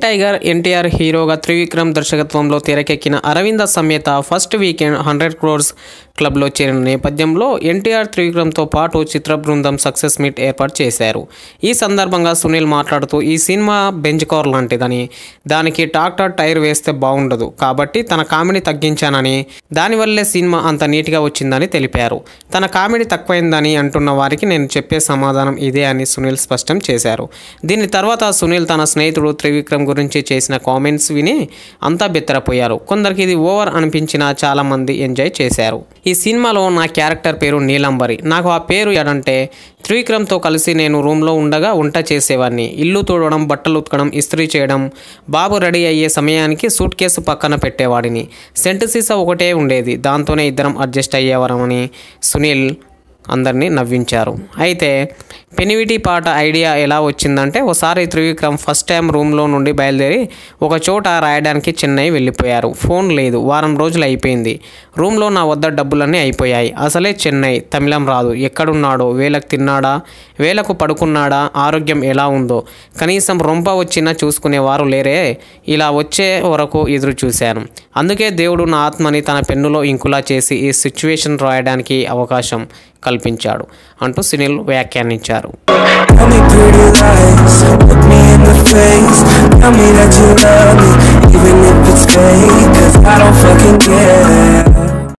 Young tiger NTR హీరోగా త్రివిక్రమ్ దర్శకత్వంలో తెరకెక్కిన Aravinda Sametha first weekend 100 crores క్లబ్లో చేరిన నేపథ్యంలో ఎన్టీఆర్ త్రివిక్రమ్తో పాటు చిత్ర బృందం సక్సెస్ మీట్ ఏర్పాటు చేశారు. ఈ సందర్భంగా సునీల్ మాట్లాడుతూ ఈ సినిమా బెంచ్ కార్ లాంటిదని, దానికి ట్రాక్టర్ టైర్ వేస్తే బాగుండదు కాబట్టి తన కామెడీ తగ్గించానని, దానివల్లే సినిమా అంత నీట్గా వచ్చిందని తెలిపారు. తన కామెడీ తక్కువైందని అంటున్న వారికి నేను చెప్పే సమాధానం ఇదే అని సునీల్ స్పష్టం చేశారు. దీని తర్వాత సునీల్ తన స్నేహితుడు త్రివిక్రమ్ గురించి చేసిన కామెంట్స్ విని అంతా బెత్తరపోయారు. కొందరికి ఇది ఓవర్ అనిపించినా చాలా మంది ఎంజాయ్ చేశారు. ఈ సినిమాలో నా క్యారెక్టర్ పేరు నీలంబరి. నాకు ఆ పేరు అంటే త్రివిక్రమ్తో కలిసి నేను రూమ్లో ఉండగా వంట చేసేవాడిని. ఇల్లు తుడవడం, బట్టలు ఉతకడం, ఇస్త్రీ చేయడం, బాబు రెడీ అయ్యే సమయానికి సూట్ కేసు పక్కన పెట్టేవాడిని. సెంటు సీసా ఒకటే ఉండేది, దాంతోనే ఇద్దరం అడ్జస్ట్ అయ్యేవారమని సునీల్ అందరినీ నవ్వించారు. అయితే పెనివిటి పాట ఐడియా ఎలా వచ్చిందంటే, ఒకసారి త్రివిక్రమ్ ఫస్ట్ టైం రూమ్లో నుండి బయలుదేరి ఒక చోట రాయడానికి చెన్నై వెళ్ళిపోయారు. ఫోన్ లేదు, వారం రోజులు అయిపోయింది. రూమ్లో నా వద్ద డబ్బులన్నీ అయిపోయాయి. అసలే చెన్నై, తమిళం రాదు. ఎక్కడున్నాడో, వేలకు తిన్నాడా, వేలకు పడుకున్నాడా, ఆరోగ్యం ఎలా ఉందో కనీసం రొంప వచ్చినా చూసుకునేవారు లేరే. ఇలా వచ్చే వరకు ఎదురు చూశాను. అందుకే దేవుడు నా ఆత్మని తన పెన్నులో ఇంకులా చేసి ఈ సిచ్యువేషన్ రాయడానికి అవకాశం కల్పించాడు అంటూ సునీల్ వ్యాఖ్యానించారు. Tell me pretty lies, look me in the face. Tell me that you love me, even if it's fake, 'cause I don't fucking care.